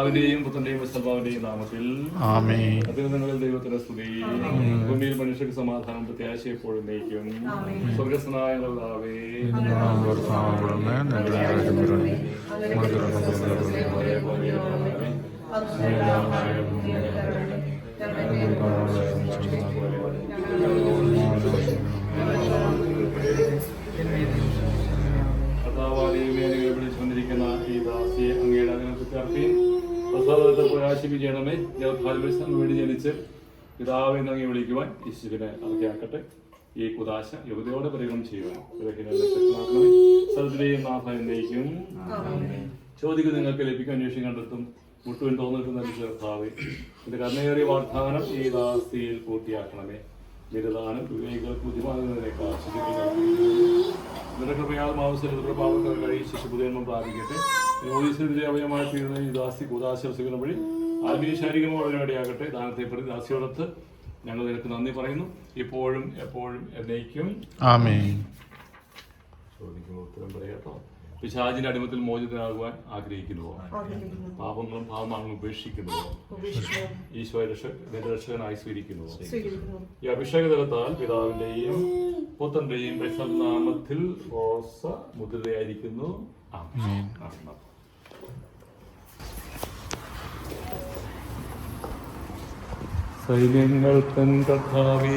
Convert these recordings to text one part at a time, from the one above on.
പിതാവിന്റെയും പുത്രന്റെയും പരിശുദ്ധാത്മാവിന്റെയും നാമത്തിൽ ആമേൻ. അത്യുന്നതങ്ങളിൽ ദൈവത്തിന്റെ സ്തുതി. ഭൂമിയിൽ മനുഷ്യർക്ക് സമാധാനം പ്രത്യാശ എപ്പോഴും നയിക്കും. സ്വർഗസ്നായ കർത്താവേ, വിളിച്ചുകൊണ്ടിരിക്കുന്ന ഈ ദാസിയെ അങ്ങയുടെ അതിനകത്ത് പ്രസാദത്തെ പ്രകാശിപ്പിക്കണമേ. വേണ്ടി ജനിച്ച് പിതാവ് എന്നങ്ങി വിളിക്കുവാൻ യേശുവിനെ അർഹയാക്കട്ടെ. ഈ കുദാശ യുവതയോടെ പരിഗണം ചെയ്യുവാൻ സ്ഥലത്തിലെയും നാഥ എന്നേക്കും. ചോദിക്കും നിങ്ങൾക്ക് ലഭിക്കും, അന്വേഷിക്കും കണ്ടെത്തും, മുട്ടുവിൻ തോന്നിട്ടുന്ന കർത്താവേ, എന്റെ കർണയേറിയ വാഗ്ദാനം ഈ ദാസിയിൽ പൂർത്തിയാക്കണമേ. ബലിദാനം വിവേകികൾക്ക് ബുദ്ധിമാകുന്നതിനേക്കാൾ നിന്റെ കൃപയാൽ മാംസത്തിൽ പാവങ്ങൾ കഴിച്ച് ശുഭജന്മം പ്രാപിക്കട്ടെ. അവയമായി തീരുന്ന ഈ ദാസി കൂതാശംസകൾ വഴി ആത്മീയ ശാരീരികമാകട്ടെ. ദാനത്തെ പ്രതി ദാസിയോടൊത്ത് ഞങ്ങൾ നിനക്ക് നന്ദി പറയുന്നു, ഇപ്പോഴും എപ്പോഴും എന്നേക്കും. ആമേൻ. ചോദിക്കുമ്പോൾ ഉത്തരം പറയാട്ടോ. പിശാചിന്റെ അടിമത്തിൽ മോചിതനാകുവാൻ ആഗ്രഹിക്കുന്നുവോ? പാപങ്ങളും പാപമാങ്ങളും ഉപേക്ഷിക്കുന്നുവോ? ഈശോയെ രക്ഷകനായി സ്വീകരിക്കുന്നുവോ? ഈ അഭിഷേകതലത്താൽ പിതാവിന്റെയും പുത്രന്റെയും നാമത്തിൽ റോസ മുദ്രയായിരിക്കുന്നു. സൈന്യങ്ങൾ തൻ കർത്താവേ,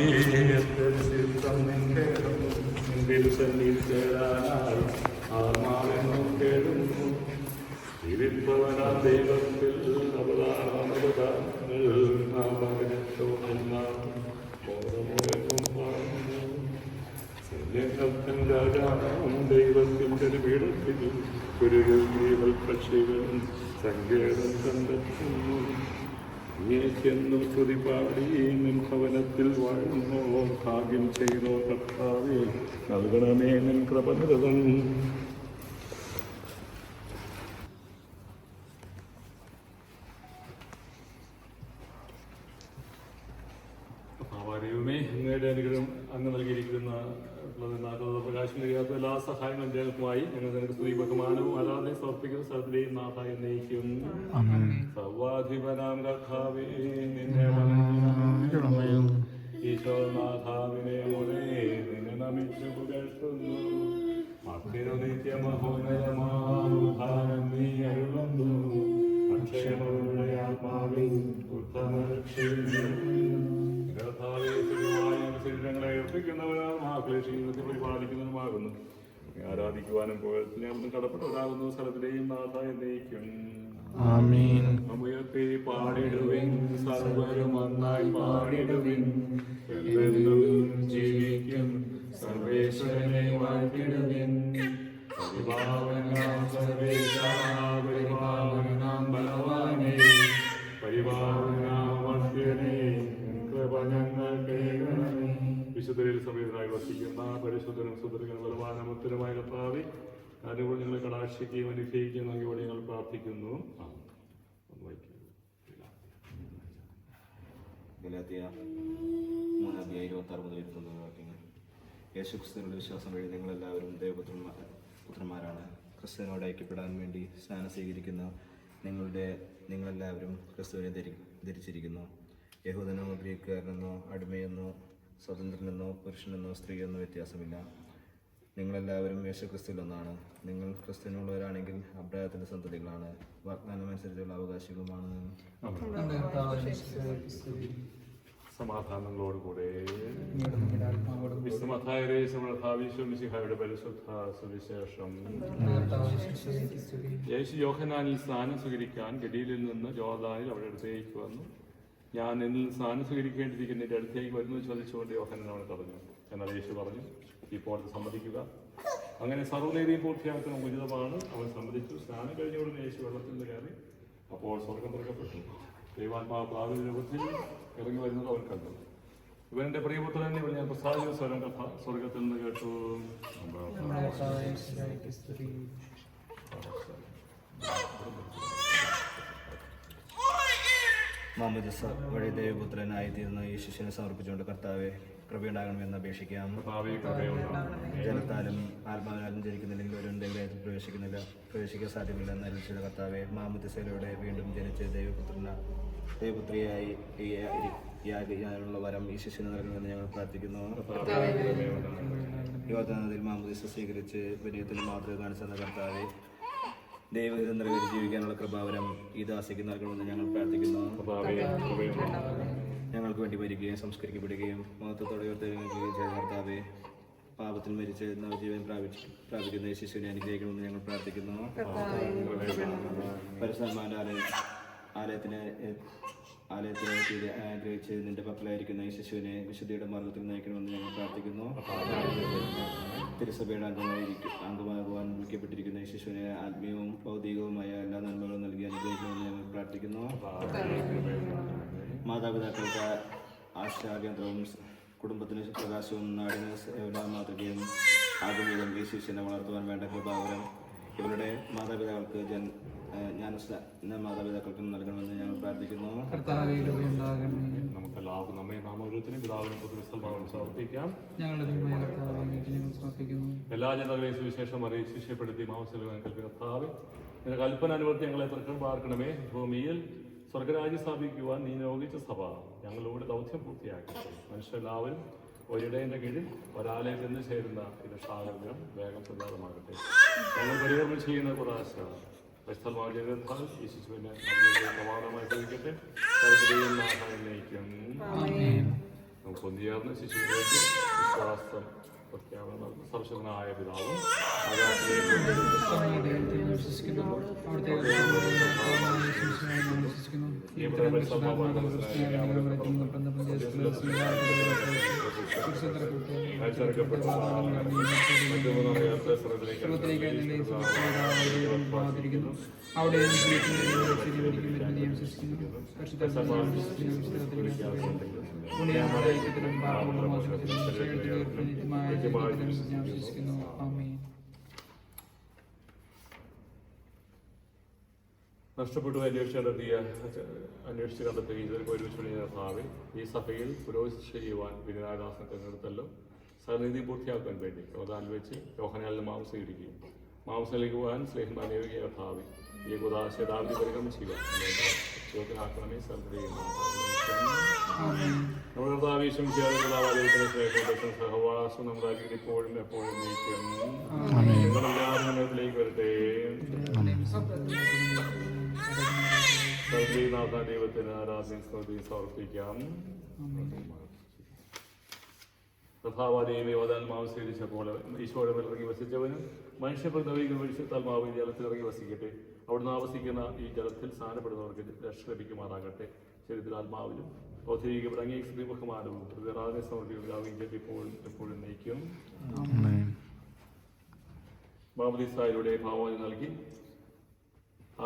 ദൈവത്തിൽ ദൈവത്തിന്റെ പീഠത്തിൽ കുരുകൾ പക്ഷികളും സങ്കേതം കണ്ടെത്തുന്നു. നീ ചെന്നു സ്തുതിപാടി നിൻ ഭവനത്തിൽ വാഴുന്നോ, ഭാഗ്യം ചെയ്തോ കർത്താവേ, നൽകണമേ നിൻ കൃപനിരതം. അങ്ങയുടെ അനുഗ്രഹം അങ്ങ് നൽകിയിരിക്കുന്ന പ്രകാശം കഴിയാത്ത എല്ലാ സഹായങ്ങളും ജനങ്ങൾക്കുമായി ഞങ്ങൾ നിനക്ക് സ്തുതി ബഹുമാനവും ആരാധന സമർപ്പിക്കുന്ന സ്ഥലത്തിലെയും നാഥ എന്നേക്കും. സർവാധിപനാം കർത്താവേ, നിന്നെ ഈശോനാഥാവിനെ മുതേ നിന്നെ നമിച്ചു പുകഴ്ത്തുന്നു. മധ്യരു നിത്യമഹോന്നതമാനം നീ അരുളുന്നു. അക്ഷയമുള്ള ആത്മാവിൽ ശരീരങ്ങളെ ഏർപ്പിക്കുന്നവരാണ് മഹാക്ലേശീകരണത്തെ പരിപാലിക്കുന്നതുമാകുന്നു. ആരാധിക്കുവാനും പോയതിനും കടപ്പെട്ടവരാകുന്ന സ്ഥലത്തിലെയും നാഥ എന്നേക്കും. ഉയർത്തി പാടിടുവിൻ, സർവരും ഒന്നായി പാടിടുവിൻ. എന്നെന്നും ജീവിക്കും സർവേശ്വരനെ വാഴ്ത്തിടുവിൻ. പരിപാവനാം സർവേശാ, പരിപാവനാം ബലവാനേ, പരിപാവനാം വന്ദ്യനേ, കൃപ ഞങ്ങൾ കേൾക്കണമേ. വിശുദ്ധരിൽ സമയത്തായി വസിക്കുന്ന പരിശുദ്ധനും സുന്ദരനും ബലവാനും ഉത്തരമായ കർത്താവേ, അതുകൊണ്ട് ഞങ്ങളെ കടാക്ഷിക്കുകയും അനുഗ്രഹിക്കുകയും നൽകിയോടെ ഞങ്ങൾ പ്രാർത്ഥിക്കുന്നു. യേശുക്രിസ്തുവിന്റെ വിശ്വാസം വഴി നിങ്ങളെല്ലാവരും ദൈവപുത്രന്മാരാണ്. ക്രിസ്തുവിനോട് ഐക്യപ്പെടാൻ വേണ്ടി സ്നാനം സ്വീകരിക്കുന്ന നിങ്ങളെല്ലാവരും ക്രിസ്തുവിനെ ധരിച്ചിരിക്കുന്നു. യഹൂദനോ ഗ്രീക്കുകാരനെന്നോ അടിമയെന്നോ സ്വതന്ത്രനെന്നോ പുരുഷനെന്നോ സ്ത്രീയെന്നോ വ്യത്യാസമില്ല. നിങ്ങളെല്ലാവരും യേശുക്രിസ്തുവിൽ ഒന്നാണ്. നിങ്ങൾ ക്രിസ്തുവിനുള്ളവരാണെങ്കിൽ അബ്രാഹത്തിന്റെ സന്തതികളാണ്, വാഗ്ദാനം അനുസരിച്ചുള്ള അവകാശികളുമാണ്. സമാധാനങ്ങളോടുകൂടെ പരിശുദ്ധ സുവിശേഷം. യേശു യോഹന്നാനിൽ സ്നാനം സ്വീകരിക്കാൻ ഗലീലിൽ നിന്ന് ജോർദാനിൽ അവിടെ അടുത്തേക്ക് വന്നു. ഞാൻ എന്നിൽ സ്നാനം സ്വീകരിക്കേണ്ടിയിരിക്കുന്ന എൻ്റെ അടുത്തേക്ക് വരുന്നു ചോദിച്ചുകൊണ്ട് യോഹന്നാൻ അവനെ പറഞ്ഞു. എന്നാൽ യേശു പറഞ്ഞു, ഇപ്പോൾ സമ്മതിക്കുക. അങ്ങനെ സർവ്വനീതിയും പൂർത്തിയാക്കാൻ ഉചിതമാണ്. അവൻ സമ്മതിച്ചു. സ്നാനം കഴിഞ്ഞുകൊണ്ട് യേശു വെള്ളത്തിൽ നിന്ന് കയറി. അപ്പോൾ സ്വർഗം തുറക്കപ്പെട്ടു. ദൈവാത്മാവ് പ്രാവിന്റെ രൂപത്തിൽ ഇറങ്ങി വരുന്നത് അവൻ കണ്ടു. ഇവന്റെ പ്രിയപുത്രൻ ഇവൻ ഞാൻ പ്രസാദിച്ച സ്വരം കഥ സ്വർഗത്തിൽ നിന്ന് കേട്ടു. മാമോദിസ വഴി ദൈവപുത്രനായി തീർന്ന ഈ ശിഷ്യനെ സമർപ്പിച്ചുകൊണ്ട് കർത്താവെ, കൃപയുണ്ടാകണമെന്ന് അപേക്ഷിക്കാം. കർത്താവേ, കൃപയുണ്ടാകണമേ. ജലത്താലും ആത്മാവിനാലും ജനിക്കുന്നില്ലെങ്കിൽ ഒരു ദൈവത്തിൽ പ്രവേശിക്കാൻ സാധ്യമല്ല എന്ന രക്ഷിത കർത്താവെ, മാമുദിസയിലൂടെ വീണ്ടും ജനിച്ച് ദൈവപുത്രിയായി യാഗിക്കാനുള്ള വരം ഈ ശിശുവിന് നൽകണമെന്ന് ഞങ്ങൾ പ്രാർത്ഥിക്കുന്നു. കർത്താവേ, കൃപയുണ്ടാകണമേ. യുവതാനത്തിൽ മാമുദിസ സ്വീകരിച്ച് വിനയത്തിൽ മാതൃക കാണിച്ചെന്ന കർത്താവെ, ദൈവഹിതം നിറവേറ്റി ജീവിക്കാനുള്ള കൃപാവരം ഈ ദാസിക്ക് നൽകണമെന്ന് ഞങ്ങൾ പ്രാർത്ഥിക്കുന്നു. കർത്താവേ, കൃപയുണ്ടാകണമേ. ഞങ്ങൾക്ക് വേണ്ടി മരിക്കുകയും സംസ്കരിക്കപ്പെടുകയും മഹത്വത്തോടെ ഉയർത്തെഴുന്നേൽക്കുകയും ചെയ്ത കർത്താവെ, പാപത്തിൽ മരിച്ച് നവജീവൻ പ്രാപിക്കുന്ന ഈ ശിശുവിനെ അനുഗ്രഹിക്കണമെന്ന് ഞങ്ങൾ പ്രാർത്ഥിക്കുന്നു. പരിശുദ്ധന്മാരുടെ ആലയത്തിന് ആഗ്രഹിച്ച് നിന്റെ പക്കലായിരിക്കുന്ന ഈ ശിശുവിനെ വിശുദ്ധിയുടെ മാർഗത്തിൽ നയിക്കണമെന്ന് ഞങ്ങൾ പ്രാർത്ഥിക്കുന്നു. തിരുസഭയുടെ അംഗമാകുവാൻ വിളിക്കപ്പെട്ടിരിക്കുന്ന ഈ ശിശുവിനെ ആത്മീയവും ഭൗതികവുമായ എല്ലാ നന്മകളും നൽകി അനുഗ്രഹിക്കണമെന്ന് ഞങ്ങൾ പ്രാർത്ഥിക്കുന്നു. മാതാപിതാക്കൾക്ക് ആശാകേന്ദ്രവും കുടുംബത്തിന് പ്രകാശവും നാടിന് സേവന മാതൃകയും ആകുന്നതും ഈ ശിശുവിനെ വളർത്തുവാൻ വേണ്ട കൃപാവരം ഇവരുടെ മാതാപിതാക്കൾക്ക് മാതാപിതാക്കൾക്കും നൽകണമെന്ന് ഞങ്ങൾ പ്രാർത്ഥിക്കുന്നു. നമുക്കെല്ലാവർക്കും നമ്മെ നാമോരുത്തിനും പിതാവിനും പുത്രസ്ഥലമാവും സമർപ്പിക്കാം. എല്ലാ ജനതകളെയും സുവിശേഷം അറിയിച്ച് ശിഷ്യപ്പെടുത്തി മാംസലം കൽപ്പിക്കർത്താവേ, നിന്റെ കൽപ്പന അനുവർത്തി ഞങ്ങളെ പാർക്കണമേ. ഭൂമിയിൽ സ്വർഗരാജ്യം സ്ഥാപിക്കുവാൻ നീ നിയോഗിച്ച സഭ ഞങ്ങളിലൂടെ ദൗത്യം പൂർത്തിയാക്കട്ടെ. മനുഷ്യരെല്ലാവരും ഒരിടേന്റെ കീഴിൽ ഒരാലയം ചെന്ന് ചേരുന്ന ഇത് സാഹചര്യം വേഗം പ്രചാരമാകട്ടെ. ഞങ്ങൾ പരികർമ്മം ചെയ്യുന്ന കുറാശ പരിസ്ഥലമാചാര്യത്താൽ ഈ ശിശുവിനെ പ്രമാണമായി ഭവിക്കട്ടെ. നയിക്കും. നമുക്ക് ഒന്നുചേർന്ന് ശിശുവിലേക്ക് വിശ്വാസം പ്രഖ്യാപനം സർവശക്തനായ പിതാവും അവിടെ നഷ്ടപ്പെട്ടു അന്വേഷിച്ച് കണ്ടെത്തുക ഇതൊരു ഒരുമിച്ചുള്ള ഭാവി ഈ സഭയിൽ പുരോഗതി ചെയ്യുവാൻ വിനയാദാസനെ തിരഞ്ഞെടുത്തല്ലോ. സഹനീതി പൂർത്തിയാക്കാൻ വേണ്ടി യോദാനിൽ വെച്ച് യോഹനാലിന് മാംസം സ്വീകരിക്കുകയും മാംസത്തിലേക്ക് പോകാൻ സ്നേഹമാനേവിക ഭാവി ഈ കുദാശേതാവിധി പരിഗണന ചെയ്യുക ചോദ്യനാക്കണമേ സർവ്വതയും നമ്മുടെ കർത്താവീശം സ്നേഹം സഹവാസം നമ്മുടെ ഇപ്പോഴും എപ്പോഴും നീക്കും. നിങ്ങളെല്ലാവരിലേക്ക് വരട്ടെ. സർവീനാഥ ദൈവത്തിന് ആരാധന സ്തുതി സമർപ്പിക്കാം. കഥാവാദിയും യോദാത്മാവ് സ്വീകരിച്ചപ്പോൾ ഈശോയുടെ ഇറങ്ങി വസിച്ചവനും മനുഷ്യപ്രതിവികൾ പരിശുദ്ധാത്മാവ് ജലത്തിൽ ഇറങ്ങി വസിക്കട്ടെ. അവിടുന്ന് ആവസിക്കുന്ന ഈ ജലത്തിൽ സ്നാനപ്പെടുന്നവർക്ക് രക്ഷ ലഭിക്കുമാറാകട്ടെ. ശരീരത്തിൽ ആത്മാവിലും ഔദ്യോഗികപ്പെടുങ്ങിയ ശ്രീബഹുമാനവും പ്രതിറാതെ സമർപ്പിക്കുകയും ഇപ്പോഴും എപ്പോഴും നയിക്കും. മാമോദീസായിലൂടെ ഭാവന നൽകി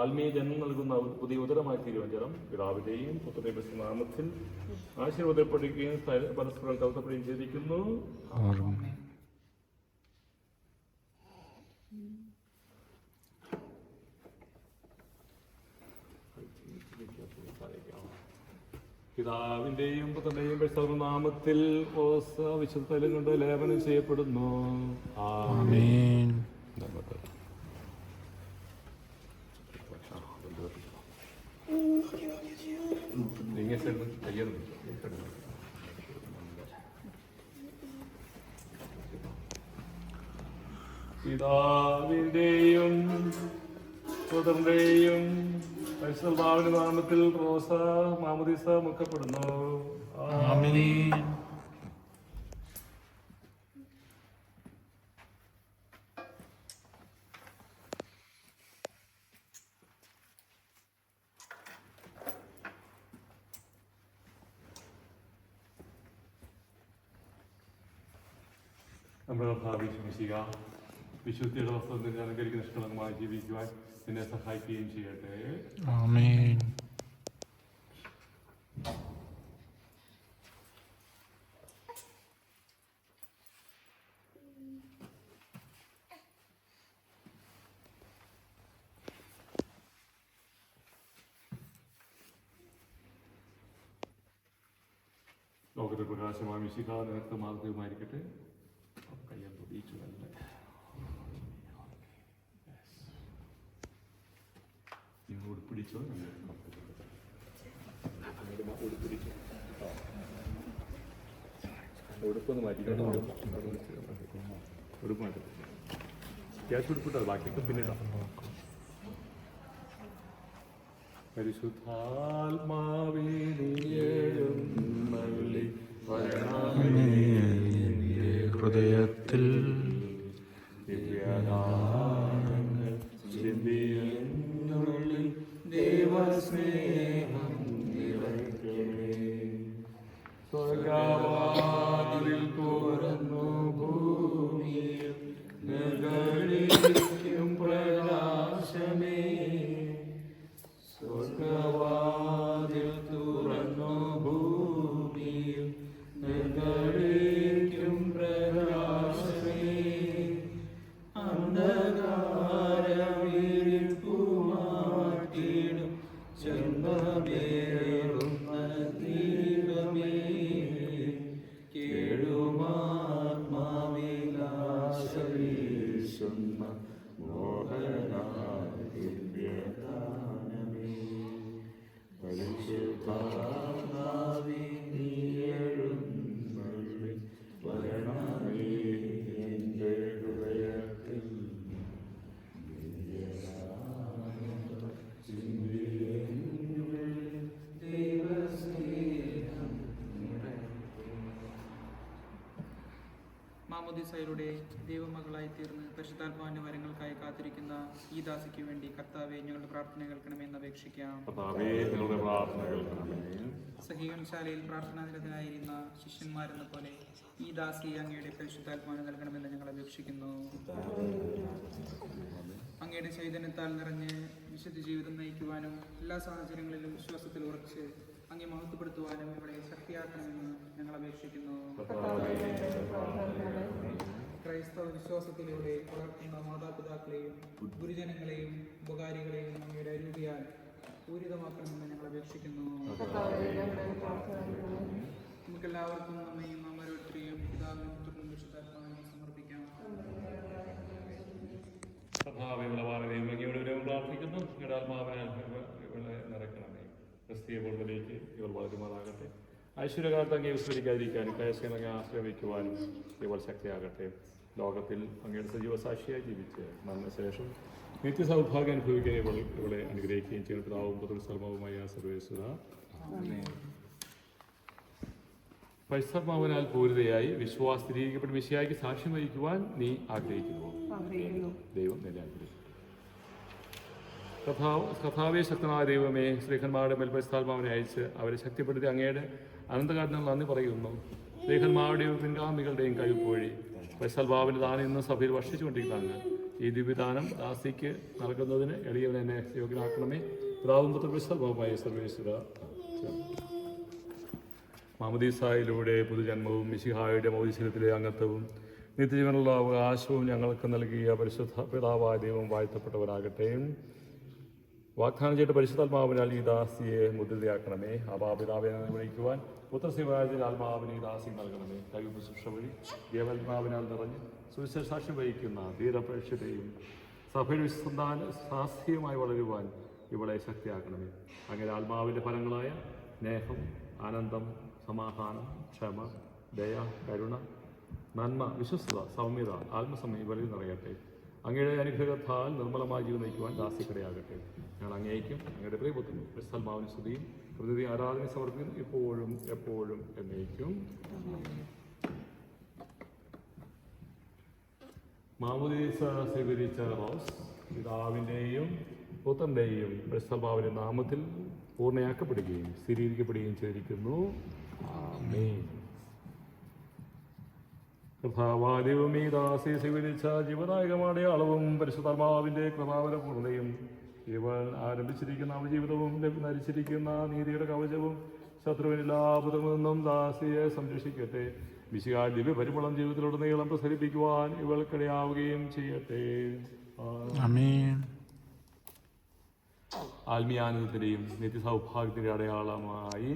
ആത്മീയ ജന്മം നൽകുന്ന പുതിയ ഉദരമായി തീരുവഞ്ചനം പിതാവിന്റെയും പുത്രന്റെയും നാമത്തിൽ ആശീർവദപ്പെടുകയും പരസ്പരം കൗത്തപ്പെടുകയും ചെയ്തിരിക്കുന്നു. പിതാവിന്റെയും പുത്രന്റെയും നാമത്തിൽ വിശുദ്ധലും കൊണ്ട് ലേപനം ചെയ്യപ്പെടുന്നു. ആമേൻ. പിതാവിന്റെയും പുത്രന്റെയും പരിശുദ്ധാവിന്റെ നാമത്തിൽ റോസ മാമോദീസ മുക്കപ്പെടുന്നു. ആമേൻ. നമ്മുടെ ഭാവി ശ്രമിക്കുക. വിശുദ്ധിയുടെ വസ്ത്രത്തിൽ അലങ്കരിക്കുന്ന നിഷ്കളങ്കമായി ജീവിക്കുവാൻ നിന്നെ സഹായിക്കുകയും ചെയ്യട്ടെ. ആമേൻ. ലോകത്തെ പ്രകാശമായ മിശിഹ നേരത്തെ മാർഗവുമായിരിക്കട്ടെ. കയ്യാൻ പ്രതീക്ഷ തന്നെ. നിങ്ങൾ ഉടുപ്പിടിച്ചോ? ഉടുപ്പിടിച്ചോ? ഉടുപ്പൊന്ന് മാറ്റിക്കണം. ഉടുപ്പ് മാറ്റും. ക്യാഷ് ഉടുപ്പിട്ടത് ബാക്കിയൊക്കെ പിന്നീട്. പരിശുദ്ധാത്മാവേ നീയെഴുന്നള്ളി വരണമേ എൻ്റെ ഹൃദയത്തിൽ ദിവ്യദാനങ്ങൾ ചിന്തിയെന്നുള്ളിൽ ദൈവസ്നേഹം നിറയ്ക്കണേ. സ്വർഗ്ഗവാതിൽ തുറന്നു ഭൂമിയിൽ നിഴലിക്കും പ്രകാശമേ. സ്വർഗ്ഗവാതിൽ തുറന്നു ഭൂമിയിൽ നിഴലിക്കും പ്രകാശമേ. അന്ധകാരവിരിപ്പു മാറ്റിടും ചെമ്പേറുന്ന ദീപമേ. കേഴുമാത്മാവിലാശവീശുന്ന മോഹനായ ദിവ്യദാനമേ. പരിശുദ്ധാത്മാവേ നീയെഴുന്നള്ളി വരണമേ എൻ്റെ ഹൃദയത്തിൽ. മാമോദീസയിലൂടെ ദൈവമകളായി തീർന്ന് പരിശുദ്ധാത്മാവിന്റെ വരങ്ങൾക്കായി കാത്തിരിക്കുന്ന ഈ ദാസിക്ക് വേണ്ടി കർത്താവെ ഞങ്ങളുടെ പ്രാർത്ഥന കേൾക്കണമെന്ന് അപേക്ഷിക്കാം. സഹീവൻശാലയിൽ പ്രാർത്ഥനാ നിരതരായിരുന്ന ശിഷ്യന്മാരെന്ന പോലെ ഈ ദാസി അങ്ങയുടെ പരിശുദ്ധാത്മാവിനെ നൽകണമെന്ന് ഞങ്ങൾ അപേക്ഷിക്കുന്നു. അങ്ങയുടെ ചൈതന്യത്താൽ നിറഞ്ഞ് വിശുദ്ധ ജീവിതം നയിക്കുവാനും എല്ലാ സാഹചര്യങ്ങളിലും വിശ്വാസത്തിൽ ഉറച്ച് അങ്ങേ മഹത്വപ്പെടുത്തുവാനും ഇവിടെ ശക്തിയാക്കണമെന്ന് ഞങ്ങൾ അപേക്ഷിക്കുന്നു. ക്രൈസ്തവ വിശ്വാസത്തിലൂടെ വളർത്തുന്ന മാതാപിതാക്കളെയും ഗുരുജനങ്ങളെയും ഉപകാരികളെയും അങ്ങയുടെ അരൂപിയാൽ പൂരിതമാക്കണമെന്ന് ഞങ്ങൾ അപേക്ഷിക്കുന്നു. നമുക്കെല്ലാവർക്കും നമ്മയും നാം ഓരോരുത്തരെയും പിതാവിനും പുത്രനും വിശുദ്ധാത്മാവിനും സമർപ്പിക്കാം. സഭാവിളവാനതയും പ്രാർത്ഥിക്കുന്നു. നിങ്ങളുടെ ആത്മാവിനാൽ ഇവളെ നിറയ്ക്കണമേ. ക്രിസ്തീയ പൂർവ്വത്തിലേക്ക് ഇവർ വളരുമാറാകട്ടെ. ഐശ്വര്യകാലത്ത് അങ്ങേ വിസ്മരിക്കാതിരിക്കാനും കയസ്യം അങ്ങേ ആശ്രമിക്കുവാനും ഇവൾ ശക്തിയാകട്ടെ. ലോകത്തിൽ അങ്ങയുടെ സജീവസാക്ഷിയായി ജീവിച്ച് മരണശേഷം നിത്യസൗഭാഗ്യം അനുഭവിക്കാൻ ഇവളെ അനുഗ്രഹിക്കുകയും ചെയ്യുന്ന പിതാവും പുത്രസർമ്മവുമായ സർവേശ്വര. പരിസർമാവനാൽ പൂരിതയായി വിശ്വാസത്തിരിക്കപ്പെട്ട മിശിഹായ്ക്ക് സാക്ഷ്യം വഹിക്കുവാൻ നീ ആഗ്രഹിക്കുന്നു. ദൈവം നിന്നെ അനുഗ്രഹിക്കും. കഥാവേ ശക്തനായ ദൈവമേ, ശ്രീഹന്മാരുടെ മേൽ പരിശുദ്ധാത്മാവിനെ അയച്ച് അവരെ ശക്തിപ്പെടുത്തി അങ്ങയുടെ അനന്തകാലത്തിന് നന്ദി പറയുന്നു. ശ്രീഹന്മാരുടെയും പിൻഗാമികളുടെയും കഴിപ്പോഴി പരിശുദ്ധാത്മാവിന്റെ ദാനം ഇന്ന് സഭയിൽ വർഷിച്ചുകൊണ്ടിരിക്കുകയാണ്. ഈ ദിവ്യദാനം ദാസിക്ക് നൽകുന്നതിന് എളിയവനെ യോഗ്യനാക്കണമേ. പിതാവും പുത്രനും പരിശുദ്ധാത്മാവുമായ സർവേശ്വര. മാമോദീസായിലൂടെ പുതുജന്മവും മിശിഹായുടെ മൗലിശീലത്തിലെ അംഗത്വവും നിത്യജീവനുള്ള അവകാശവും ഞങ്ങൾക്ക് നൽകിയ പരിശുദ്ധ പിതാവായ ദൈവം വാഴ്ത്തപ്പെട്ടവരാകട്ടെ. വാഗ്ദാനം ചെയ്ത പരിശുദ്ധാത്മാവിനാൽ ഈ ദാസിയെ മുദ്രിതയാക്കണമേ. അപാപിതാവിനെ വിളിക്കുവാൻ പുത്രശിവായതിൽ ആത്മാവിനെ ഈ ദാസി നൽകണമേ. കഴിവ് ശുശ്രൂഷ വഴി ദേവത്മാവിനാൽ നിറഞ്ഞ് സുവിശേഷ സാക്ഷ്യം വഹിക്കുന്ന ധീരപ്രേക്ഷതയും സഭയുടെ ശാസ്ത്രീയമായി വളരുവാൻ ഇവളെ ശക്തിയാക്കണമേ. അങ്ങനെ ആത്മാവിൻ്റെ ഫലങ്ങളായ സ്നേഹം, ആനന്ദം, സമാധാനം, ക്ഷമ, ദയ, കരുണ, നന്മ, വിശ്വസ്തത, സൗമ്യത, ആത്മസമയം ഇവരിൽ നിറയട്ടെ. അങ്ങയുടെ അനുഗ്രഹത്താൽ നിർമ്മലമായ ജീവൻ നയിക്കുവാൻ ദാസിക്കടയാകട്ടെ. ഞങ്ങൾ അങ്ങേക്കും അങ്ങയുടെ പ്രിയപുത്രനും പരിശുദ്ധാത്മാവിന് സ്തുതിയും പ്രകൃതി ആരാധന സമർപ്പിക്കുന്നു, ഇപ്പോഴും എപ്പോഴും എന്നേക്കും. മാമോദീസ സ്വീകരിച്ച റോസ് പിതാവിൻ്റെയും പുത്രൻ്റെയും പരിശുദ്ധാത്മാവിൻ്റെ നാമത്തിൽ പൂർണ്ണയാക്കപ്പെടുകയും സ്ഥിരീകരിക്കപ്പെടുകയും ചെയ്തിരിക്കുന്നു. ആമേൻ. കൃപാവാദിവമീ ദാസി സ്വീകരിച്ച ജീവദായകമായ അളവും പരിശുദ്ധാത്മാവിൻ്റെ കൃപാവര പൂർണ്ണതയും ഇവൾ ആരംഭിച്ചിരിക്കുന്ന അവജീവിതവും നരിച്ചിരിക്കുന്ന നീതിയുടെ കവചവും ശത്രുവിനില്ലാപുറത്തു നിന്നും ദാസിയെ സംരക്ഷിക്കട്ടെ. വിശിഹാ ദിവ്യ പരിമളം ജീവിതത്തിലുടനീളം പ്രസരിപ്പിക്കുവാൻ ഇവൾക്കിടയാവുകയും ചെയ്യട്ടെ. ആമേൻ. ആത്മീയാനന്ദത്തിൻ്റെയും നിത്യസൗഭാഗ്യത്തിൻ്റെ അടയാളമായി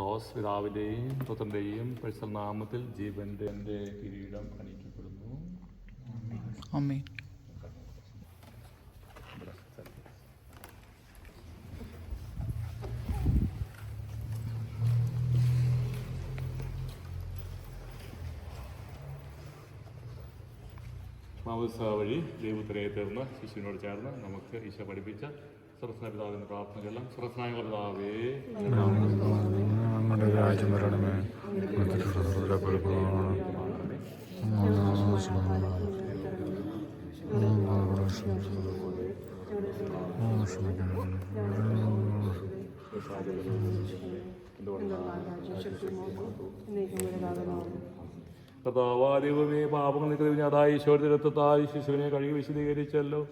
റോസ് പിതാവിൻ്റെയും പുത്രൻ്റെയും പരിശുദ്ധ നാമത്തിൽ ജീവൻ്റെ എൻ്റെ കിരീടം അണിയിക്കപ്പെടുന്നു. ആമേൻ. മാമോദിസ വഴി ദൈവത്തിനെ തീർന്ന് ശിശുവിനോട് ചേർന്ന് നമുക്ക് ഈശോ പഠിപ്പിച്ച സ്വർഗ്ഗസ്ഥനായ പിതാവിൻ്റെ പ്രാർത്ഥനകളെല്ലാം സ്വർഗ്ഗസ്ഥനായ പിതാവേ, ഞങ്ങളുടെ രാജ്യം വരണമേ, കർത്താവാദിവമേ പാപങ്ങൾ നിൽക്കുന്ന അതായി ഈശോരത്തായി ശിശുവിനെ കഴുകി വിശദീകരിച്ചല്ലോ.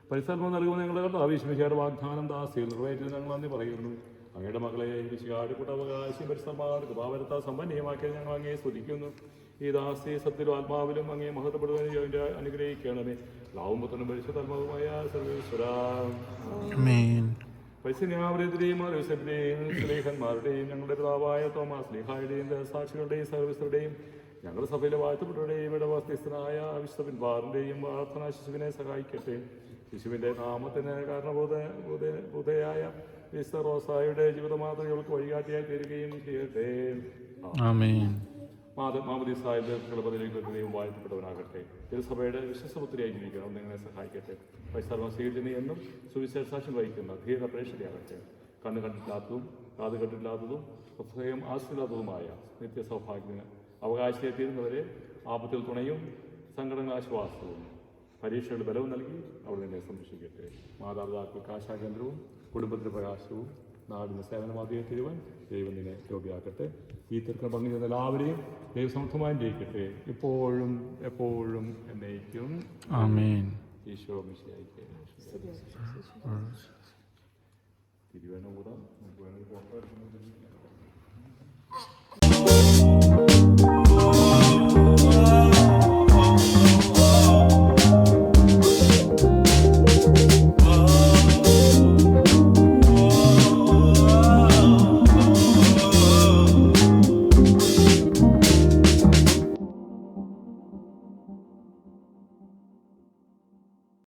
പരിസരം നൽകുമ്പോൾ ഞങ്ങളുടെ കർത്താവ് ഈശ്വരയുടെ വാഗ്ദാനം ദാസിയിൽ നിറവേറ്റി ഞങ്ങൾ നന്ദി പറയുന്നു. അങ്ങയുടെ മക്കളെ വിശികാടിക്കൂട്ട അവകാശി പരിസരമാർ കൃപാവരത്ത സമ്പന്നീയമാക്കി ഞങ്ങൾ അങ്ങേ സ്തുതിക്കുന്നു. ഈ ദാസി സത്യത്തിലും ആത്മാവിലും അങ്ങേ മഹത്വപ്പെടുവാനും അതിൻ്റെ അനുഗ്രഹിക്കണമേ. ലാവുമ്പത്തനും പരിശുദ്ധാത്മാവുമായ സർവേശ്വര പരിശുദ്ധാവരത്തിൻ്റെയും ഔസേപ്പിൻ്റെയും സ്ലേഹന്മാരുടെയും ഞങ്ങളുടെ പിതാവായ തോമാസ് ലേഹായുടെയും സാക്ഷികളുടെയും സർവീസറുടെയും ഞങ്ങളുടെ സഭയിലെ വാഴ്ത്തപ്പെട്ടവരുടെയും ഇടവസ്ഥനായ വിശുദ്ധ പിൻപാറിൻ്റെയും പ്രാർത്ഥന ശിശുവിനെ സഹായിക്കട്ടെ. ശിശുവിൻ്റെ നാമത്തിന് കാരണബോധയായ വിശുദ്ധ റോസായുടെ ജീവിത മാതൃകൾക്ക് വഴികാട്ടിയായി തീരുകയും ചെയ്യട്ടെ. മാമോദിസായുടെ കൃപയിലേക്ക് ദൈവം വാഴ്ത്തപ്പെട്ടവനാകട്ടെ. തിരുസഭയുടെ വിശ്വസപുത്രിയായി ജീവിക്കണം നിങ്ങളെ സഹായിക്കട്ടെ. പരിസർവം സ്വീകരിക്കുന്ന എന്നും സുവിശേഷ സാക്ഷ്യം വഹിക്കുന്ന ധീര പ്രേക്ഷകയാകട്ടെ. കണ്ണു കണ്ടില്ലാത്തതും കാത് കണ്ടില്ലാത്തതും ഹൃദയം ആശ്രയില്ലാത്തതുമായ നിത്യ സൗഭാഗ്യത്തിന് അവകാശിയെ തീരുന്നവരെ ആപത്തിൽ തുണയും സങ്കടങ്ങൾ ആശ്വാസവും പരീക്ഷയുടെ ബലവും നൽകി അവൾ നിന്നെ സംരക്ഷിക്കട്ടെ. മാതാപിതാക്കൾക്ക് ആശാകേന്ദ്രവും കുടുംബത്തിന് പ്രകാശവും നാടിന് സേവനമാതിയെ തീരുവാൻ ദൈവം നിന്നെ യോഗ്യയാക്കട്ടെ. ഈ തിരുക്കൾ പങ്കുചേർന്ന എല്ലാവരെയും ദൈവസമർത്ഥമായും ജയിക്കട്ടെ, ഇപ്പോഴും എപ്പോഴും എന്നേക്കും. ഈശോ മിശിഹായ്ക്ക് തിരുവേണ കൂടാം. നമുക്ക് വേണമെങ്കിൽ ഫോട്ടോ എടുക്കുന്നത്